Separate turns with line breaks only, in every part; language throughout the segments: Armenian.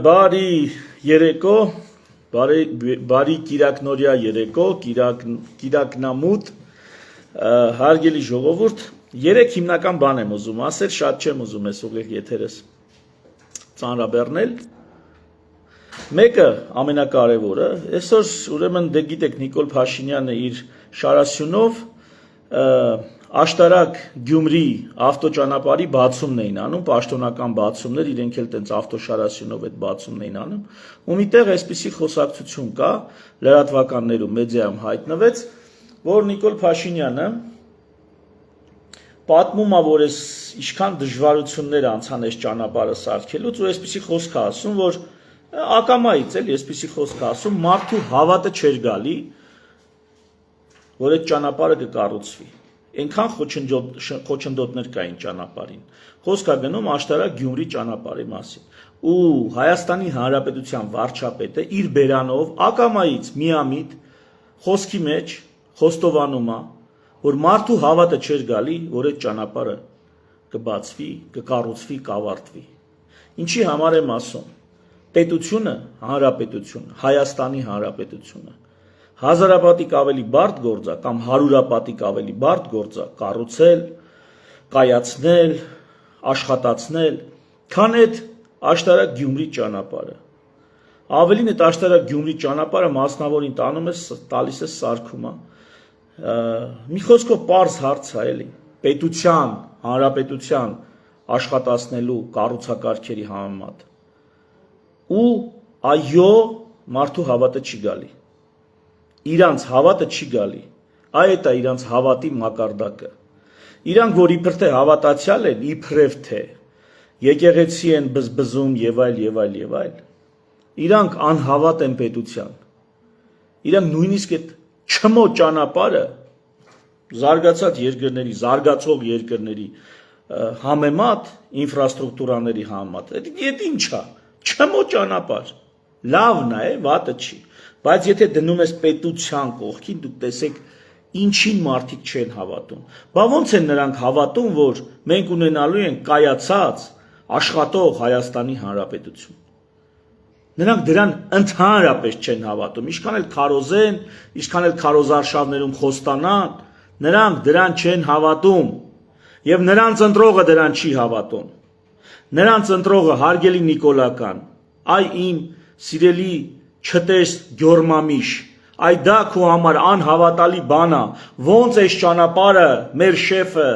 Բարի երեկո, բարի կիրակնորյա երեկո, կիրակնամուտ, հարգելի ժողովուրդ, երեք հիմնական բան եմ ուզում ասել, շատ չեմ ուզում ես ուղիղ եթերս ծանրաբեռնել։ Մեկը ամենակարևորը, այսօր ուրեմն դե գիտեք Նիկոլ Փաշինյանը իր շարասյունով աշտարակ Գյումրի ավտոճանապարհի բացումն էին անում, պաշտոնական բացումներ, իրենք էլ տենց ավտոշարասյունով այդ բացումն էին անում, ու միտեղ այսպիսի խոսակցություն կա, լրատվականներում, մեդիայում հայտնվեց, որ Նիկոլ Փաշինյանը պատմում է, որ այս ինչքան դժվարություններ անցան այս ճանապարհը սարքելուց, ու այսպիսի խոսք է ասում, որ ակամայից էլ այսպիսի խոսք է ասում, մարդու հավատը չէր գալի, որ այդ ճանապարհը կկառուցվի։ Այնքան խոչընդոտներ կային ճանապարհին։ Խոսք է գնում աշտարակ Գյումրի ճանապարհի մասին։ Ու Հայաստանի Հանրապետության վարչապետը իր բերանով ակամայից միամիտ խոսքի մեջ խոստովանում է, որ մարդու հավատը չէր գալի, որ այդ ճանապարհը կբացվի, կկառուցվի, կավարտվի։ Ինչի համար եմ ասում։ Պետությունը, հանրապետությունը, Հայաստանի Հանրապետությունը հազարապատիկ ավելի բարդ գործ է կամ հարյուրապատիկ ավելի բարդ գործ է կառուցել, կայացնել, աշխատացնել, քան այդ աշտարակ Գյումրի ճանապարհը։ Ավելին այդ աշտարակ Գյումրի ճանապարհը մասնավորին տալիս է սարքումը։ Մի խոսքով պարզ հարց է էլի։ Պետության, հանրապետության աշխատացնելու կառուցակարգերի համեմատ։ Ու այո, մարդու հավատը չի գալի։ Իրանց հավատը չի գալի, այդ է իրանց հավատի մակարդակը։ Իրանք, որ իբր թե հավատացյալ են, իբրև թե եկեղեցի են բզբզում եւ այլ եւ այլ եւ այլ, իրանք անհավատ են պետության։ Իրանք նույնիսկ այդ չմո ճանապարհը զարգացած երկրների, զարգացող երկրների համեմատ ինֆրաստրուկտուրաների համեմատ, այդ ինչ է, չմո ճանապարհ, լավն է, վատը չի։ Բայց եթե դնում ես պետության կողքին, դուք տեսեք ինչին մարդիկ չեն հավատում։ Բա ոնց են նրանք հավատում, որ մենք ունենալու ենք կայացած աշխատող Հայաստանի Հանրապետություն։ Նրանք դրան ընդհանրապես չեն հավատում, ինչքան էլ քարոզեն, ինչքան էլ քարոզարշավներում խոստանան, նրանք դրան չեն հավատում, եւ նրանց ընտրողը դրան չի հավատում։ Նրանց ընտրողը հարգելի Նիկոլական, այ իմ սիրելի չտես գյորմամիշ, այ դա քո համար անհավատալի բան է, ոնց այս ճանապարհը մեր շեֆը,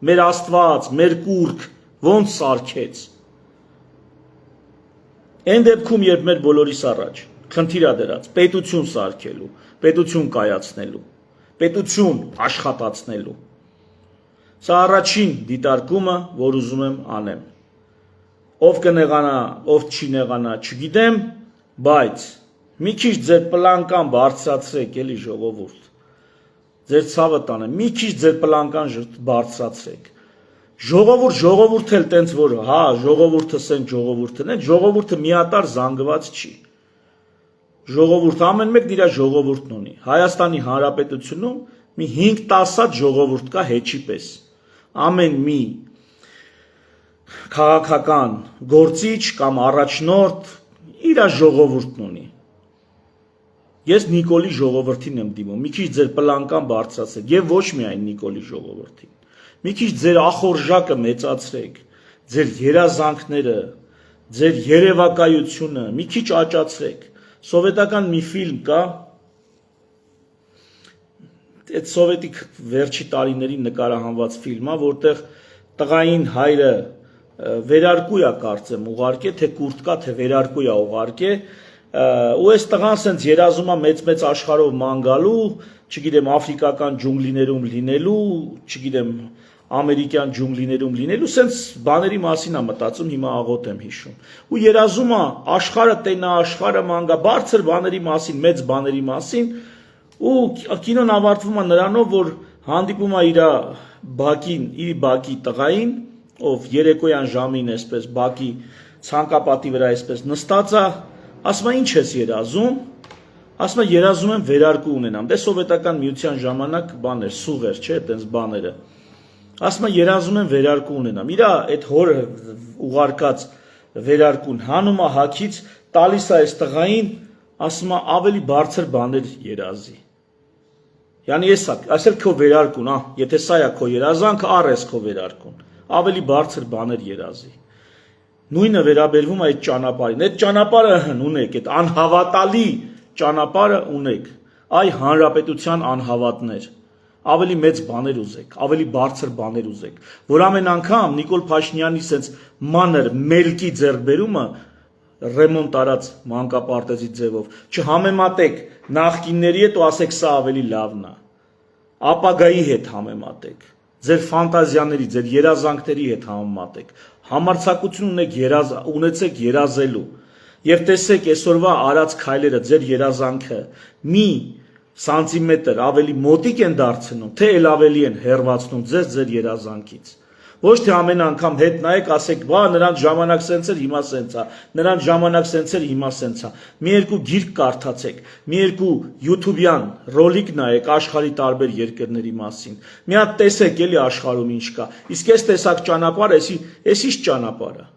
մեր Աստված, մեր կուրք, ոնց սարքեց։ Այն դեպքում, երբ մեր բոլորիս առաջ խնդիր է դրած պետություն սարքելու, պետություն կայացնելու, պետություն աշխատացնելու։ Սա առաջին դիտարկումը, որ ուզում եմ անեմ։ Ով կնեղանա, ով չի նեղանա, չգիտեմ, բայց մի քիչ ձեր պլանկան բարձրացրեք, էլի ժողովուրդ։ Ձեր ցավը տանեմ, մի քիչ ձեր պլանկան բարձրացրեք։ Ժողովուրդ էլ տենց որ, հա, ժողովուրդը սեն ժողովուրդն է, ժողովուրդը միատար զանգված չի։ Ժողովուրդ ամեն մեկն իր ժողովուրդն ունի։ Հայաստանի Հանրապետությունում մի 5-10 հատ ժողովուրդ կա հեչի պես։ Ամեն մի քաղաքական գործիչ կամ առաջնորդ իր ժողովուրդն ունի։ Ես Նիկոլի ժողովրդին եմ դիմում, մի քիչ ձեր պլանկան բարձրացրեք եւ ոչ միայն Նիկոլի ժողովրդին։ Մի քիչ ձեր ախորժակը մեծացրեք, ձեր երազանքները, ձեր երևակայությունը մի քիչ աճացրեք։ Սովետական մի ֆիլմ կա, այդ սովետիկ վերջի տարիներին նկարահանված ֆիլմ է, որտեղ տղային հայրը վերարկու է կարծեմ ուղարկե, թե կուրտ կա, թե վերարկու է ուղարկե, ու այս տղան սենց երազում է մեծ աշխարհով ման գալու, չգիտեմ աֆրիկական ջունգլիներում լինելու, չգիտեմ ամերիկյան ջունգլիներում լինելու, սենց բաների մասին է մտածում, հիմա աղոտ եմ հիշում։ Ու երազում է աշխարհը տենա, աշխարհը ման գա, բարձր բաների մասին, մեծ բաների մասին, ու կինոն ավարտվում է նրանով, որ հանդիպում է իր բակի տղային, ով երեկոյան ժամին այսպես բակի ցանկապատի վրա այսպես նստած է, ասում է ինչ ես երազում, ասում է երազում եմ վերարկու ունենամ, դե սովետական միության ժամանակ բաներ, սուղեր, չէ, այտենց բաները, ասում է երազում եմ վերարկու ունենամ։ Իրա այդ հորը ուղարկած վերարկուն հանում է հակից, տալիս է այս տղային, ասում է ավելի բարձր բաներ երազի։ Yani այսօր քո վերարկուն, եթե սա է քո երազանքը, առես քո վերարկուն, ավելի բարձր բաներ երազի։ Նույնը վերաբերվում է այդ ճանապարհին։ Այդ ճանապարհը ունեք, այդ անհավատալի ճանապարհը ունեք։ Այ հանրապետության անհավատներ։ Ավելի մեծ բաներ ուզեք, ավելի բարձր բաներ ուզեք, որ ամեն անգամ Նիկոլ Փաշինյանի sense մանր մելքի ձեռքբերումը ռեմոնտ արած մանկապարտեզի ձևով չհամեմատեք նախկինների հետ ու ասեք սա ավելի լավն է։ Ապագայի հետ համեմատեք, ձեր ֆանտազիաների, ձեր երազանքների հետ համեմատեք։ Համարձակություն ունեցեք երազելու եւ տեսեք այսօրվա արած քայլերը ձեր երազանքը մի սանտիմետր ավելի մոտիկ են դարձնում, թե էլ ավելի են հեռացնում ձեր երազանքից։ Ոչ թե ամեն անգամ հետ նայեք, ասեք, բա նրանց ժամանակ սենց էր, հիմա սենց է, նրանց ժամանակ սենց էր, հիմա սենց է։ Մի երկու գիրք կարդացեք, մի երկու YouTube-յան ռոլիկ նայեք աշխարհի տարբեր երկրների մասին։ Մի հատ տեսեք էլի աշխարհում ինչ կա։ Իսկ այս տեսակ ճանապարհը, էս ինչ ճանապարհ է։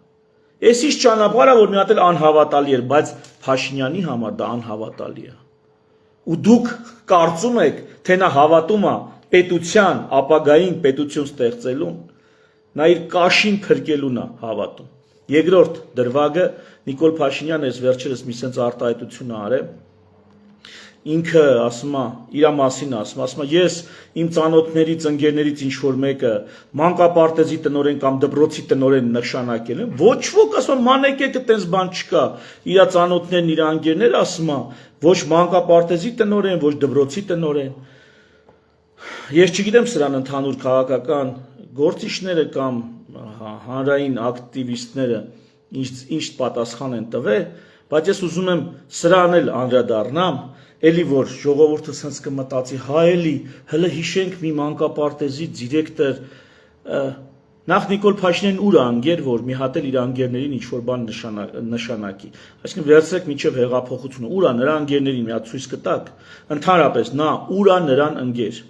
Էս ինչ ճանապարհ է, որ մի հատ էլ անհավատալի էր, բայց Փաշինյանի համար դա անհավատալի է։ Ու դուք կարծում եք, թե նա հավատում է պետության ապագային պետություն ստեղծելուն, նա իր կաշին փրկելուն է հավատում։ Երկրորդ դրվագը Նիկոլ Փաշինյանը այս վերջերս մի sense արտահայտություն է արել։ Ինքը ասում է, իր մասին ասում է, ես իմ ծանոթներից, ընկերներից ինչ որ մեկը մանկապարտեզի տնօրեն կամ դպրոցի տնօրեն նշանակել եմ, ոչ ոք ասում մանեկեքը տես բան չկա։ Իր ծանոթներն, իր ընկերները ասում է, ոչ մանկապարտեզի տնօրեն, ոչ դպրոցի տնօրեն։ Ես չգիտեմ սրան ընդհանուր քաղաքական գործիչները կամ հանրային ակտիվիստները ինչ պատասխան են տվել, բայց ես ուզում եմ սրան էլ անդրադառնամ, էլի որ ժողովուրդը sense կմտածի, հա էլի, հələ հիշենք մի մանկապարտեզի դիրեկտոր, նախ Նիկոլ Փաշինյանն ուր անգեր, որ մի հատ էլ իր անգերներին ինչ որ բան նշանակի։ Այսինքն վերցրեք միջև հեղափոխությունը, ուր է նրա անգերներին մի հատ ցույց կտակ, ընդհանրապես նա ուր է նրան ընկեր,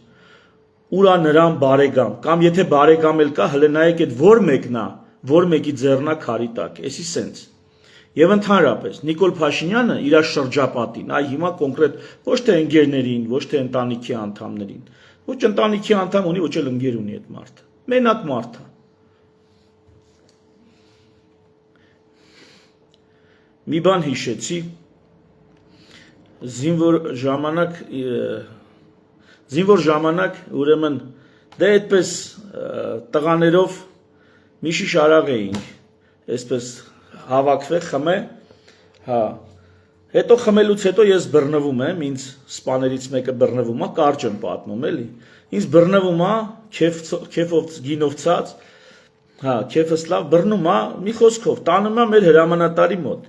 ուր է նրան բարեկամ, կամ եթե բարեկամ էլ կա, հələ նայեք այդ որ մեկն է, որ մեկի ձեռնա քարի տակ, էսի sense։ Եվ ընդհանրապես Նիկոլ Փաշինյանը իր շրջապատին, այ հիմա կոնկրետ ոչ թե ընկերներին, ոչ թե ընտանիքի անդամներին, ոչ ընտանիքի անդամ ունի, ոչ էլ ընկեր ունի այդ մարդը, մենակ մարդ է։ Մի բան հիշեցի, զինվոր ժամանակ ուրեմն դե այդպես տղաներով մի շիշ արաղ էինք, այսպես հավաքվեք խմե, հա, հետո խմելուց հետո ես բռնվում եմ, ինձ սպաներից մեկը բռնվում է, կարճ եմ պատմում էլի, ինձ բռնվում է, քեֆով գինով ցած, հա, քեֆս լավ բռնում է, մի խոսքով, տանում է մեր հրամանատարի մոտ,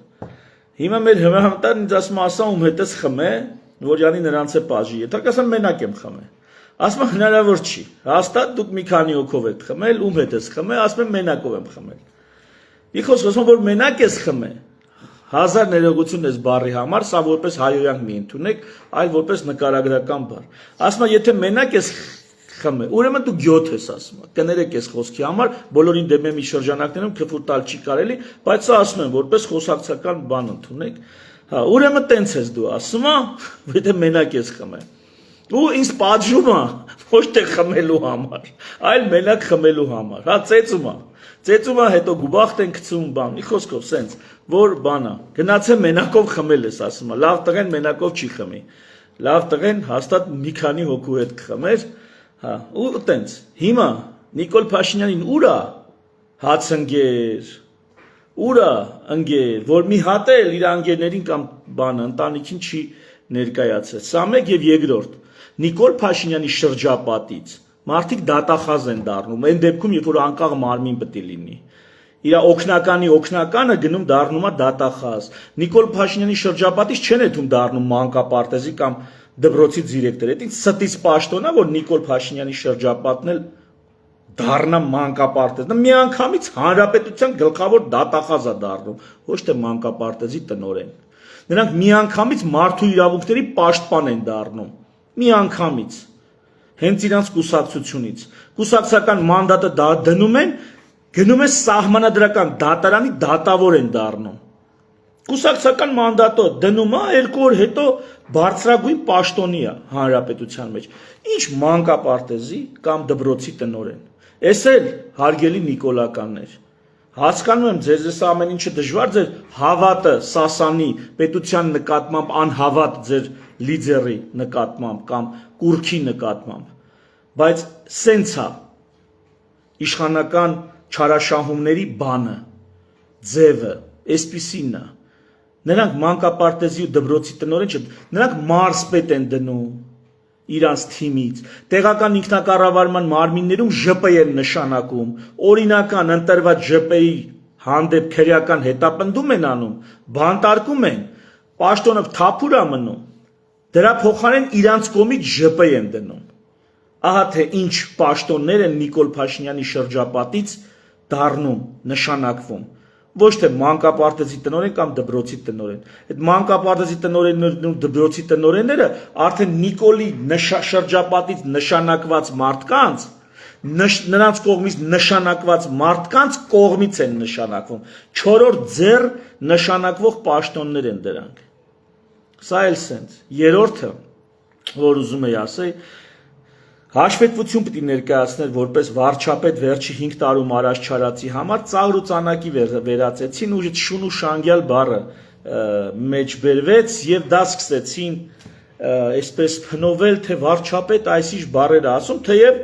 հիմա մեր հրամանատարն ինձ ասում է, ասա ում հետ ես խմե, որ յանի նրանց է բաժի, եթե ասեմ մենակ եմ խմե, ասում է հնարավոր չի, հաստատ դուք մի քանի հոգով եք խմել, ում հետ ես խմե, ասում եմ մենակով եմ խմել։ Մի խոսք ասում որ մենակ ես խմե, հազար ներողություն ես բառի համար, սա որպես հայոյանք մի ընդունեք, այլ որպես նկարագրական բառ։ Ասում եմ, եթե մենակ ես խմե, ուրեմն դու գյոթ ես ասում, կներեք ես խոսքի համար, բոլորին դեմ մի շրջանակներում քֆուր տալ չի կարելի, բայց սա ասում եմ, որպես խոսակցական բան ընդունեք։ Հա, ուրեմն տենց ես դու ասում, եթե մենակ ես խմե։ Ու ինձ պատժում է, ոչ թե խմելու համար, այլ մենակ խմելու համար, հա, ծեծում է, հետո գուբախտ են գցում բան, մի խոսքով սենց, որ բանա, գնացեմ մենակով խմել ես ասում է, լավ տղեն մենակով չի խմի, լավ տղեն հաստատ մի քանի հոգու հետ կխմեր, հա, ու տենց, հիմա Նիկոլ Փաշինյանին ուրա հաց ընկեր, ուրա ընկեր, որ մի հատ էլ իր ընկերներին կամ բանը ընտանիքին չի ներկայացրել, սա մեկ եւ երկրորդ, Նիկոլ Փաշինյանի շրջապատից մարդիկ դատախազ են դառնում, այն դեպքում, երբ որ անկախ մարմին պետք է լինի։ Իր օգնականը գնում դառնում է դատախազ։ Նիկոլ Փաշինյանի շրջապատից չեն էթում դառնում մանկապարտեզի կամ դպրոցի դիրեկտոր։ Դա ստից պաշտոն է, որ Նիկոլ Փաշինյանի շրջապատն էլ դառնա մանկապարտեզ։ Նա միանգամից հանրապետության գլխավոր դատախազ է դառնում, ոչ թե մանկապարտեզի տնօրեն։ Նրանք միանգամից մարդու իրավունքների պաշտպան են դառնում։ Միանգամից։ հենց իրանց կուսակցությունից։ Կուսակցական մանդատը դնում են, գնում է սահմանադրական դատարանի դատավոր են դառնում։ Կուսակցական մանդատը դնում է 2 օր հետո բարձրագույն պաշտոնի է հանրապետության մեջ։ Ինչ մանկապարտեզի կամ դպրոցի տնօրեն։ Էս էլ հարգելի նիկոլականներ։ Հասկանում եմ, ձեզ ամեն ինչը դժվար, ձեր հավատը Սասանի պետության նկատմամբ անհավատ ձեր լիդերի նկատմամբ կամ կուրքի նկատմամբ, բայց սենց է իշխանական չարաշահումների բանը, ձևը, այսպիսին է։ Նրանք մանկապարտեզի ու դպրոցի տնօրեն չեն, նրանք մարզպետ են դնում իրանց թիմից, տեղական ինքնակառավարման մարմիններում ԺՊ են նշանակում, օրինական ընտրված ԺՊ-ի հանդեպ քրեական հետապնդում են անում, բանտարկում են, պաշտոնը թափուր է մնում, դրա փոխարեն իրանց կողմից ԺՊ են դնում։ Ահա թե ինչ պաշտոններ են Նիկոլ Փաշինյանի շրջապատից դառնում, նշանակվում։ Ոչ թե մանկապարտեզի տնօրեն կամ դպրոցի տնօրեն։ Այդ մանկապարտեզի տնօրեններն ու դպրոցի տնօրենները արդեն Նիկոլի շրջապատից նշանակված մարդկանց, նրանց կողմից նշանակված մարդկանց կողմից են նշանակվում։ 4-րդ ձեռ նշանակվող պաշտոններ են դրանք։ Սա էլ սենց։ Երրորդը, որ ուզում եի ասել, հաշվետվություն պիտի ներկայացնել որպես վարչապետ վերջի 5 տարում առաջ չարացի համար ծաղր ու ծանակի վերածեցին ու շուն ու շանգյալ բառը մեջ բերվեց եւ դա սկսեցին այսպես փնովել թե վարչապետ այսիշ բառեր ասում թեև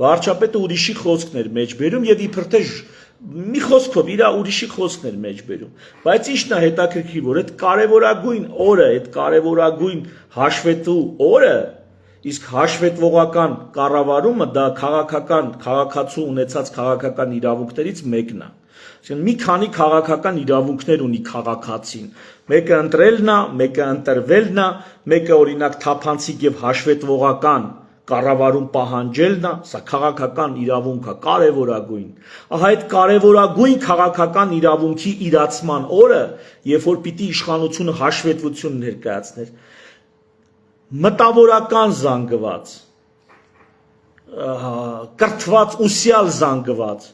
վարչապետը ուրիշի խոսքներ մեջ բերում եւ իբր թե մի խոսքով իր ուրիշի խոսքներ մեջ բերում բայց ինչն է հետաքրքիր որ այդ կարևորագույն օրը այդ կարևորագույն հաշվետու օրը իսկ հաշվետվողական կառավարումը դա քաղաքացու ունեցած քաղաքական իրավունքներից մեկն է։ Այսինքն մի քանի քաղաքական իրավունքներ ունի քաղաքացին։ Մեկը ընտրելն է, մեկը ընտրվելն է, մեկը օրինակ թափանցիկ եւ հաշվետվողական կառավարում պահանջելն է, սա քաղաքական իրավունք է, կարևորագույն։ Ահա այդ կարևորագույն քաղաքական իրավունքի իրացման օրը, երբ որ պիտի իշխանությունը հաշվետվություն ներկայացներ, մտավորական զանգված, կրթված ուսյալ զանգված,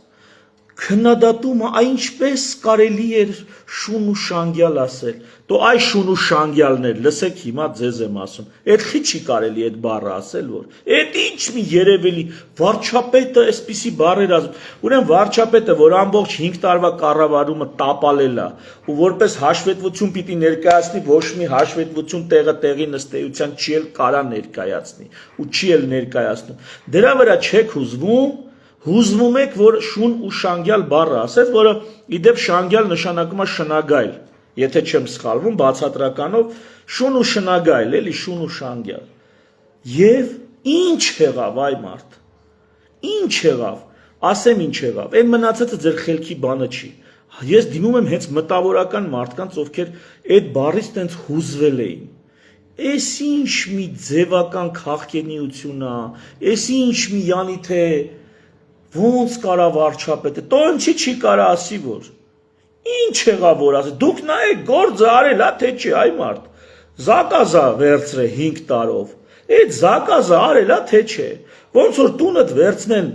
քննադատումը այնպես կարելի էր շուն ու շանգյալ ասել, դու այ շուն ու շանգյալներ, լսեք հիմա ձեզ եմ ասում, այդ խի չի կարելի այդ բառը ասել, որ այդ ինչ մի երևելի, վարչապետը այսպիսի բառեր ասում, ուրեմն վարչապետը, որ ամբողջ 5 տարվա կառավարումը տապալել է, ու որպես հաշվետվություն պիտի ներկայացնի, ոչ մի հաշվետվություն տեղի նստեյության չի էլ կարա ներկայացնի, ու չի էլ ներկայացնում, դրա վրա չեք հուզվում եք, որ շուն ու շանգյալ բառը ասեց, որը իդեպ շանգյալ նշանակում է շնագայլ, եթե չեմ սխալվում, բացատրականով շուն ու շնագայլ, էլի շուն ու շանգյալ։ Եվ ինչ եղավ այ մարդ, ինչ եղավ, ասեմ ինչ եղավ, այն մնացածը ձեր խելքի բանը չի։ Ես դիմում եմ հենց մտավորական մարդկանց, ովքեր այդ բառից տենց հուզվել էին։ Էս ինչ մի ձևական քաղաքենիություն է, էս ինչ մի յանի թե ոնց կարա վարչապետը, տոն չի կարա ասի որ, ինչ եղավ որ ասի, դուք նայեք գործը արել է թե չի այ մարդ, զակազա վերցրե 5 տարով, այդ զակազը արել է թե չէ, ոնց որ տունդ վերցնեն,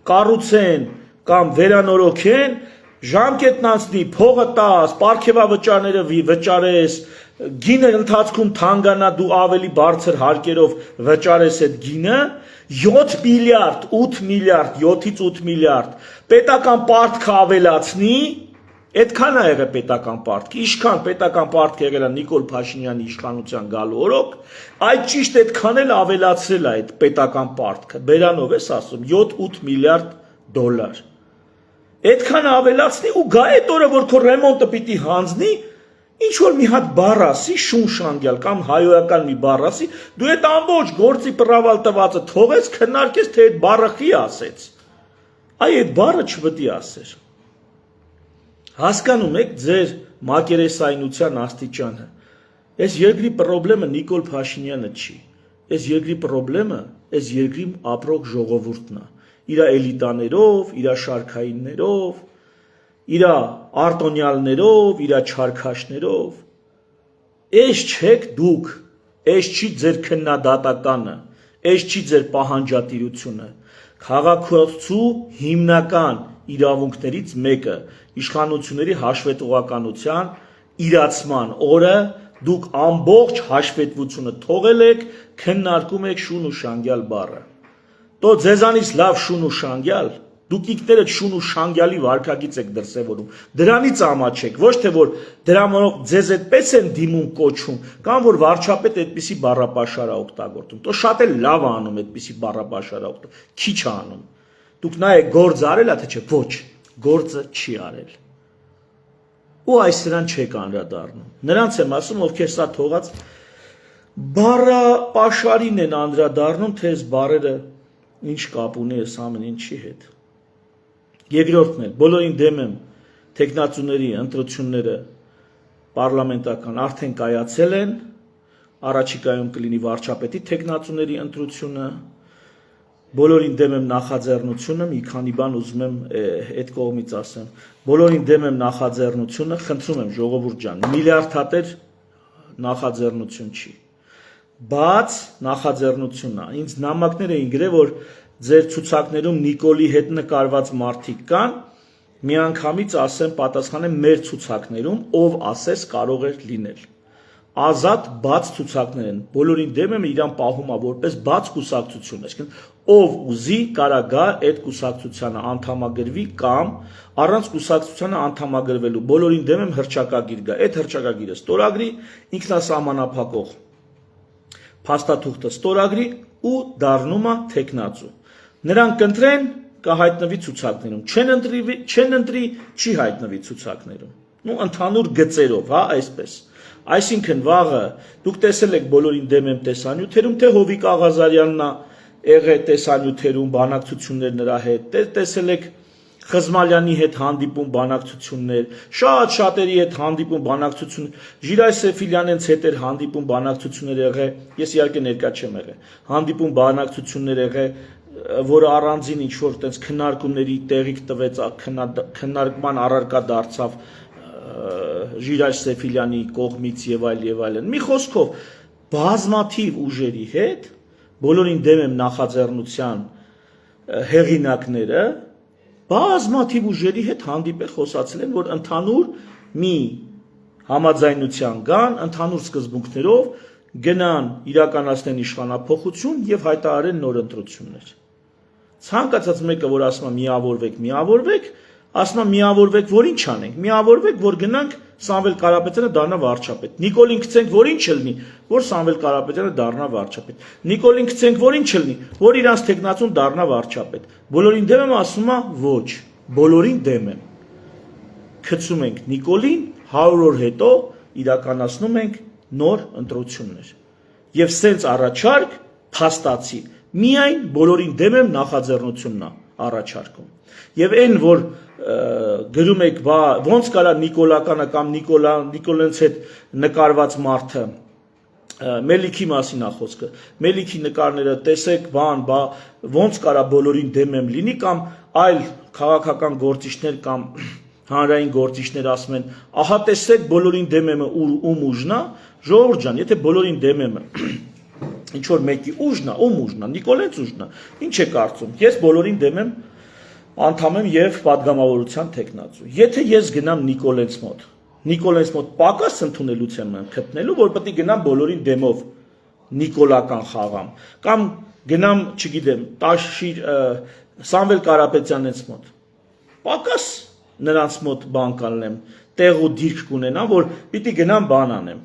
կառուցեն կամ վերանորոգեն, ժամկետն անցնի, փողը տաս, պարգևավճարները վճարես, գինը ընթացքում թանկանա, դու ավելի բարձր հարկերով վճարես այդ գինը, 7 միլիարդ, 8 միլիարդ, 7-ից 8 միլիարդ, պետական պարտքը ավելացնի, այդքան է եղել պետական պարտքը, ինչքան պետական պարտքը եղել է Նիկոլ Փաշինյանի իշխանության գալու օրոք, այդ ճիշտ այդքան էլ ավելացրել է այդ պետական պարտքը, բերանով ես ասում, 7-8 միլիարդ դոլար, այդքան ավելացնի ու գա այդ օրը, որ քո ռեմոնտը պիտի հանձնի, ինչ որ մի հատ բառ ասի, շուն շանգյալ կամ հայոյական մի բառ ասի, դու այդ ամբողջ գործի պրավալ տվածը թողես, քննարկես, թե այդ բառը խի ասեց։ Այ այդ բառը չպետք է ասեր։ Հասկանում եք ձեր մակերեսայնության աստիճանը։ Այս երկրի խնդրը Նիկոլ Փաշինյանը չի։ Այս երկրի խնդրը այս երկրի ապրող ժողովուրդն է։ Իր էլիտաներով, իր շարքայիններով, իր արտոնյալներով, իր չարքաշներով։ Էս չեք դուք, էս չի ձեր քննադատականը, Այս չի ձեր պահանջատիրությունը։ Քաղաքացու հիմնական իրավունքներից մեկը իշխանությունների հաշվետվողականության իրացման օրը դուք ամբողջ հաշվետվությունը թողել եք, քննարկում եք շուն ու շանգյալ բառը։ Դո ձեզանից լավ շուն ու շանգյալ, դուք ինքներդ շուն ու շանգյալի վարքագիծ եք դրսևորում։ Դրանից ամաչեք, ոչ թե որ դրանով ձեզ այդպես են դիմում կոչում, կամ որ վարչապետ այդպիսի բառապաշար է օգտագործում։ Դո շատ էլ լավ է անում այդպիսի բառապաշար օգտագործում, քիչ է անում։ Դուք նայեք գործ արել է թե չէ, ոչ, գործը չի արել։ Ու այս նրան չեք անդրադառնում։ Նրանց եմ ասում, ովքեր սա թողած բառապաշարին են անդրադառնում, թե այս բառերը ինչ կապ ունի այս ամեն ինչի հետ։ Երկրորդն էլ, բոլորին դեմ եմ տեխնացուների ընտրությունները պարլամենտական արդեն կայացել են, առաջիկայում կլինի վարչապետի տեխնացուների ընտրությունը, բոլորին դեմ եմ նախաձեռնությունը, մի քանի բան ուզում եմ այդ կողմից ասեմ, բոլորին դեմ եմ նախաձեռնությունը, խնդրում եմ ժողովուրդ ջան, միլիարդատեր նախաձեռնություն չի, բաց նախաձեռնությունն է, ինձ նամակներ էին գրել, որ ձեր ցուցակներում Նիկոլի հետ նկարված մարդիկ կան, միանգամից ասեմ, պատասխանեմ մեր ցուցակներում, ով ասես կարող էր լինել, ազատ բաց ցուցակներ են, բոլորին դեմ եմ իրան պահում է որպես բաց կուսակցություն, այսինքն ով ուզի կարա գա այդ կուսակցությանը անդամագրվի կամ առանց կուսակցությանը անդամագրվելու, բոլորին դեմ եմ հռչակագիր գա, այդ հռչակագիրը ստորագրի, ինքնասահմանափակող փաստաթուղթը ստորագրի ու դառնում է տեխնացու։ Նրանք կընտրեն, կհայտնվի ցուցակներում, չեն ընտրի, չի հայտնվի ցուցակներում։ Ու ընդհանուր գծերով, հա, այսպես։ Այսինքն վաղը դուք տեսել եք բոլորին դեմ եմ տեսանյութերում, թե Հովիկ Աղազարյանն է եղել տեսանյութերում բանակցություններ նրա հետ, տեսել եք Խզմալյանի հետ հանդիպում բանակցություններ, շատ շատերի հետ հանդիպում բանակցություններ, Ժիրայ Սեֆիլյանենց հետ էր հանդիպում բանակցություններ եղել, ես իհարկե ներկա չեմ եղել, հանդիպում բանակցություններ եղել, որը առանձին ինչ-որ տենց քննարկումների տեղիք տվեց, քննարկման առարկա դարձավ Ժիրայ Սեֆիլյանի կողմից եւ այլն։ Մի խոսքով, բազմաթիվ ուժերի հետ, բոլորին դեմ եմ նախաձեռնության հեղինակները, բազմաթիվ ուժերի հետ հանդիպել խոսացել են, որ ընդհանուր մի համաձայնության գան, ընդհանուր սկզբունքներով գնան իրականացնեն իշխանափոխություն եւ հայտարարեն նոր ընտրություններ։ Ցանկացած մեկը, որ ասում է միավորվեք, ասում է միավորվեք, որ ինչ անենք, միավորվեք, որ գնանք Սամվել Կարապետյանը դառնա վարչապետ։ Նիկոլին գցենք, որ ինչ չլինի, որ Սամվել Կարապետյանը դառնա վարչապետ։ Նիկոլին գցենք, որ ինչ չլինի, որ իրանց տեխնացուն դառնա վարչապետ։ Բոլորին դեմ եմ ասում է ոչ, բոլորին դեմ եմ։ Գցում ենք Նիկոլին, 100 օր հետո իրականացնում ենք նոր ընտրություններ։ Եվ սենց առաջարկ փաստացի, միայն բոլորին դեմ եմ նախաձեռնությունն է առաջարկում։ Եվ այն, որ գրում եք, ոնց կարա Նիկոլականը կամ Նիկոլենց հետ նկարված մարդը, Մելիքի մասին է խոսքը, Մելիքի նկարները տեսեք, ոնց կարա բոլորին դեմ եմ լինի, կամ այլ քաղաքական գործիչներ կամ հանրային գործիչներ ասում են, ահա տեսեք բոլորին դեմ եմ ում ուժն է, ժողովուրդ ջան, եթե բոլորին դեմ եմ ինչ որ մեկի ուժն է, ում ուժն է, Նիկոլենց ուժն է, ինչ է կարծում, ես բոլորին դեմ եմ անդամ եմ եւ падգամավորության տեխնացու։ Եթե ես գնամ Նիկոլենց մոտ պակաս ընդունելուց եմ գտնելու, որ պետք է գնամ բոլորին դեմով Նիկոլական խաղամ, կամ գնամ, չգիտեմ, Տաշիր Սամվել Կարապետյանից մոտ։ Պակաս նրանց մոտ բան կանեմ, տեղ ու դիրք կունենամ, որ պիտի գնամ բան անեմ։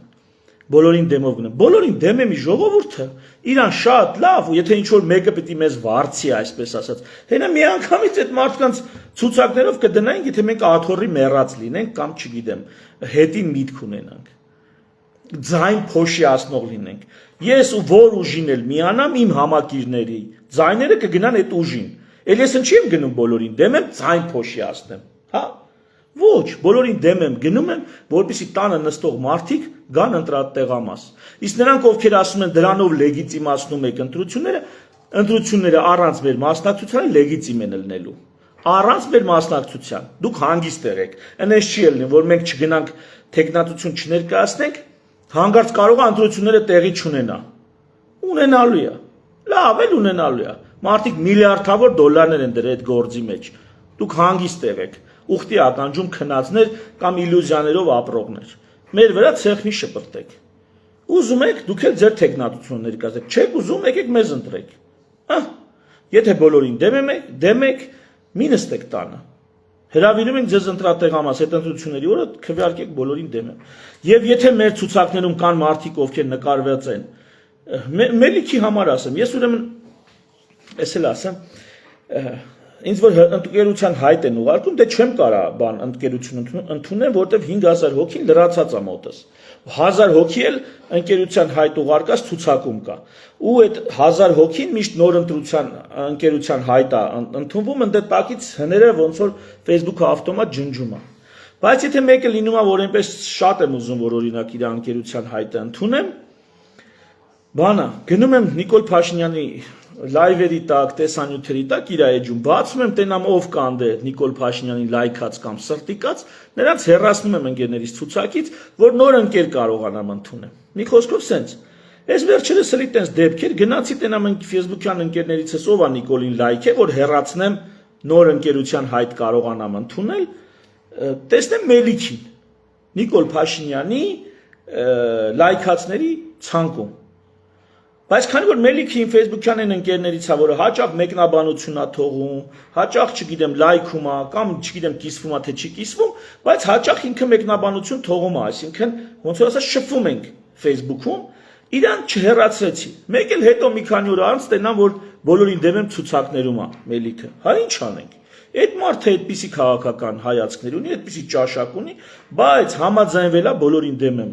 Բոլորին դեմով գնամ։ Բոլորին դեմ եմ ժողովուրդը, իրան շատ լավ, ու եթե ինչ-որ մեկը պիտի մեզ վարձի, այսպես ասած, հենա մի անգամից այդ մարդկանց ցուցակներով կդնայինք, եթե մենք աթոռի մեռած լինենք կամ չգիտեմ, հետին միտք ունենանք։ Ձայն փոշիացնող լինենք։ Ես ու որ ուժին էլ միանամ իմ համակիրների, ձայները կգնան այդ ուժին։ Էլ ես ինչի եմ գնում բոլորին, դեմ եմ ձայն փոշիացնեմ, հա։ Ոչ, բոլորին դեմ եմ գնում եմ, որպեսզի տանը նստող մարդիկ գան ընտրատեղամաս։ Իսկ նրանք, ովքեր ասում են դրանով լեգիտիմացնում եք ընտրությունները առանց մեր մասնակցության լեգիտիմ են լինելու։ Առանց մեր մասնակցության դուք հանգիստ եղեք։ Այնպես չի լինի, որ մենք չգնանք տեխնատություն չներկայացնենք, հանգարց կարող է ընտրությունները տեղի չունենա։ Ունենալու է։ լավ էլ ունենալու է։ Մարդիկ միլիարդավոր դոլարներ են դրել այդ գործի մեջ։ Դուք հանգիստ եղեք, ուխտի ականջում քնածներ կամ իլյուզիաներով ապրողներ։ Մեր վրա ցեղնի շպրտեք։ Ուզում եք, դուք էլ ձեր տեխնատությունը ներկայացեք։ Չեք ուզում, եկեք մեզ ընտրեք։ Եթե բոլորին դեմ եք, մի նստեք տանը։ Հրավիրում ենք ձեզ ընտրատեղամաս այդ ընտրությունների օրը քվեարկեք բոլորին դեմ եմ։ Եվ եթե մեր ցուցակներում կան մարդիկ, ովքեր նկարված են, մելիքի համար ասեմ, ես ուրեմն ես էլ ասեմ, ինձ որ ընկերության հայտ են ուղարկում, դե չեմ կարա բան ընկերություն ընդունեմ, որտեվ 5000 հոգին լրացած է մոտս։ 1000 հոգի էլ ընկերության հայտ ուղարկած ցուցակում կա։ Ու այդ 1000 հոգին միշտ նոր ընկերության հայտ է ընդունվում, ընդ տակից հները ոնց որ Facebook-ը ավտոմատ ջնջում է։ Բայց եթե մեկը լինում է, որ այնպես շատ եմ ուզում, որ օրինակ իր ընկերության հայտը ընդունեմ, բանա, գնում եմ Նիկոլ Փաշինյանի լայվերի տակ, տեսանյութերի տակ իր էջում, բացում եմ տենամ ով կանդե Նիկոլ Փաշինյանին լայքած կամ սրտիկած, նրանց հեռացնում եմ ընկերներից ցուցակից, որ նոր ընկեր կարողանամ ընդունեմ։ Մի խոսքով սենց։ Ես վերջերս էլի տենց դեպքեր գնացի տենամ Facebook-յան ընկերներիցս ով է Նիկոլին լայքե, որ հեռացնեմ նոր ընկերության հայտ կարողանամ ընդունել, տեսնեմ մելիքին Նիկոլ Փաշինյանի լայքածների ցանկում։ Բայց քանի որ մելիքին Facebook-յան են ընկերներից է, որը հաճախ մեկնաբանություն է թողում, հաճախ, չգիտեմ, լայքում է կամ չգիտեմ կիսվում է թե չի կիսվում, բայց հաճախ ինքը մեկնաբանություն թողում է, այսինքն ոնց որ ասած շփվում ենք Facebook-ում, իրան չհեռացրեցի։ Մեկ էլ հետո մի քանի օր անց տենամ, որ բոլորին դեմ եմ ցուցակներում է մելիքը։ Հա ինչ անենք։ Այդ մարդը այդպիսի քաղաքական հայացքներ ունի, այդպիսի ճաշակ ունի, բայց համաձայնվել է բոլորին դեմ եմ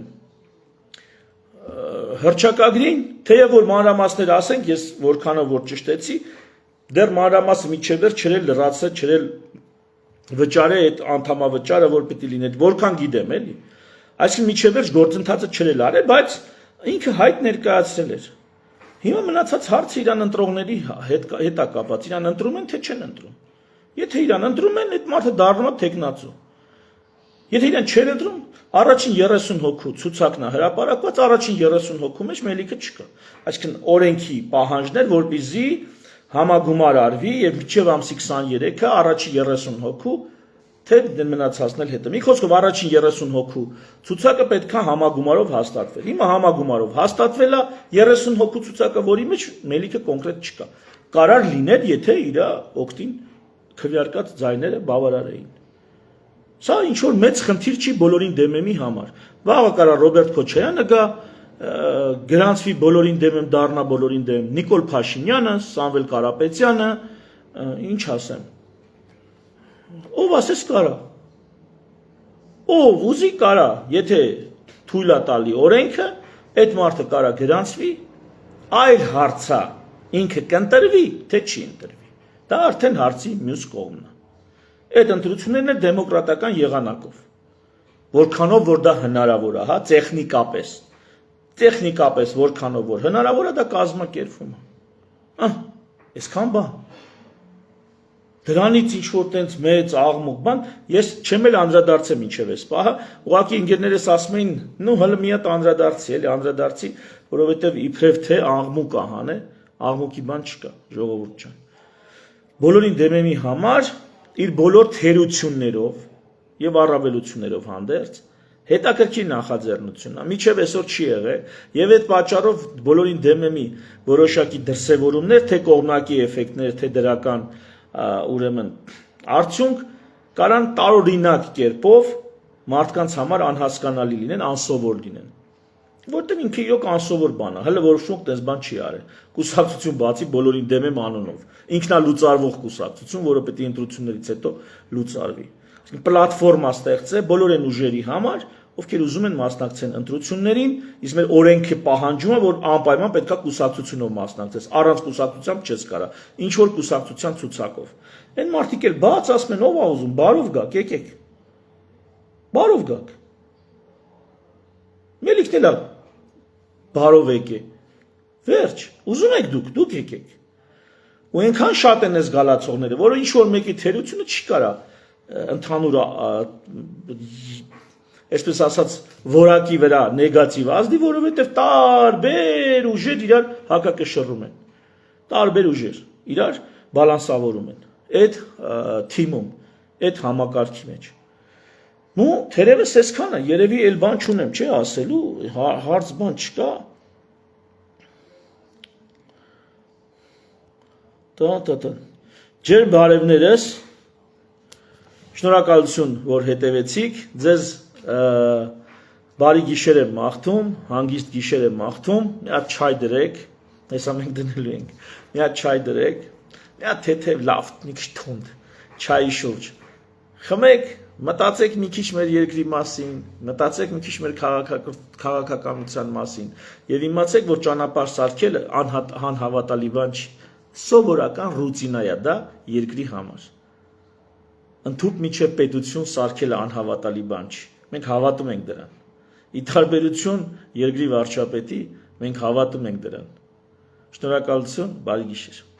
հռչակագրին, թեև որ մանրամասներ ասենք, ես որքանով որ ճշտեցի, դեռ մանրամասը միջև դեռ չրել լրացել, չրել վճարել այդ անդամավճարը, որ պիտի լինի, որքան գիտեմ, էլի։ Այսինքն միջև դեռ գործընթացը չրել արել, բայց ինքը հայտ ներկայացրել էր։ Հիմա մնացած հարցը իրան ընտրողների հետ է կապված, իրան ընտրում են թե չեն ընտրում։ Եթե իրան ընտրում են, այդ մարդը դառնում է տեխնացու։ Եթե իրան չեն ընտրում, առաջին 30 հոգու ցուցակն է հրապարակված, առաջին 30 հոգու մեջ մելիքը չկա։ Այսինքն օրենքի պահանջներ, որպեսզի համագումար արվի եւ մինչեւ ամսի 23-ը առաջին 30 հոգու թե մնացածն էլ հետը։ Մի խոսքով առաջին 30 հոգու ցուցակը պետքա համագումարով հաստատվեր։ Հիմա համագումարով հաստատվել է 30 հոգու ցուցակը, որի մեջ մելիքը կոնկրետ չկա։ Կարար լիներ, եթե իր օկտին քվեարկած ձայները բավարար էին։ Սա ինչ որ մեծ խնդիր չի բոլորին դեմեմի համար։ Վաղը կարա Ռոբերտ Քոչարյանը գա, գրանցվի բոլորին դեմեմ, դառնա բոլորին դեմ Նիկոլ Փաշինյանը, Սամվել Կարապետյանը, ինչ ասեմ։ Ով ասես կարա։ Ով ուզի կարա, եթե թույլ է տալի օրենքը, այդ մարդը կարա գրանցվի, այլ հարցա ինքը կընտրվի, թե չի ընտրվի։ Դա արդեն հարցի մյուս կողմն է։ Այդ ընտրություններն են դեմոկրատական եղանակով, որքանով որ դա հնարավոր է, հա, տեխնիկապես որքանով որ հնարավոր է, դա կազմակերպվում է։ Այսքան բան։ Դրանից ինչ որ տենց մեծ աղմուկ բան, ես չեմ էլ անդրադարձեմ ինչև էս պահը, ուղղակի ընկերներս ասում էին, նո հələ մի հատ անդրադարձի, էլի անդրադարձի, որովհետև իբրև թե աղմուկ է հանե, աղմուկի բան չկա, ժողովուրդ ջան։ Բոլորին դեմեմի համար իր բոլոր թերություններով եւ առավելություններով հանդերձ հետաքրքիր նախաձեռնությունն է, միջև այսօր չի եղել եւ այդ պատճառով բոլորին դեմեմի որոշակի դրսեւորումներ, թե կողմնակի էֆեկտներ, թե դրական ուրեմն արդյունք կարան տարօրինակ կերպով մարդկանց համար անհասկանալի լինեն, անսովոր լինեն։ Որտեղ ինքը իրոք անսովոր բան է, հələ որոշում տես բան չի արել։ Կուսակցություն բացի բոլորին դեմ եմ անունով։ Ինքնալուծարվող կուսակցություն, որը պետք է ընտրություններից հետո լուծարվի։ Պլատֆորմա ստեղծե բոլոր այն ուժերի համար, ովքեր ուզում են մասնակցեն ընտրություններին, իսկ մեր օրենքը պահանջում է, որ անպայման պետքա կուսակցությունով մասնակցես, առանց կուսակցությամբ չես կարա, ինչ որ կուսակցության ցուցակով։ Այն մարդիկ էլ բաց ասում են, ով է ուզում, բարով գաք, եկեք։ Բարով գաք։ Մելիքն էլ բարով եկե։ Վերջ, ուզում եք դուք եկեք։ Ու այնքան շատ են այս գալացողները, որը ինչ որ մեկի թերությունը չի կարա ընդհանուր այսպես ասած որակի վրա նեգատիվ ազդի, որովհետև տարբեր ուժեր իրար հակակշռում են։ տարբեր ուժեր իրար բալանսավորում են այդ թիմում, այդ համակարգի մեջ։ Նու թերևս այսքանը երևի էլ բան չունեմ, չէ՞ ասելու, հարց բան չկա։ Տա։ Ջեր բարևներս, շնորհակալություն, որ հետևեցիք, ձեզ բարի գիշեր եմ մաղթում, հանգիստ գիշեր եմ մաղթում, մի հատ չայ դրեք, հեսա մենք դնելու ենք, մի հատ չայ դրեք, մի հատ թեթև լավ, մի քիչ թունդ, չայի շուրջ, խմեք, մտածեք մի քիչ մեր երկրի մասին, մտածեք մի քիչ մեր քաղաքականության մասին եւ իմացեք, որ ճանապարհ սարքելը անհավատալի բան չի, սովորական ռուտինա է դա երկրի համար։ Ընդհուպ միջև պետություն սարքելը անհավատալի բան չի, մենք հավատում ենք դրան։ Ի տարբերություն երկրի վարչապետի, մենք հավատում ենք դրան։ Շնորհակալություն, բարի գիշեր։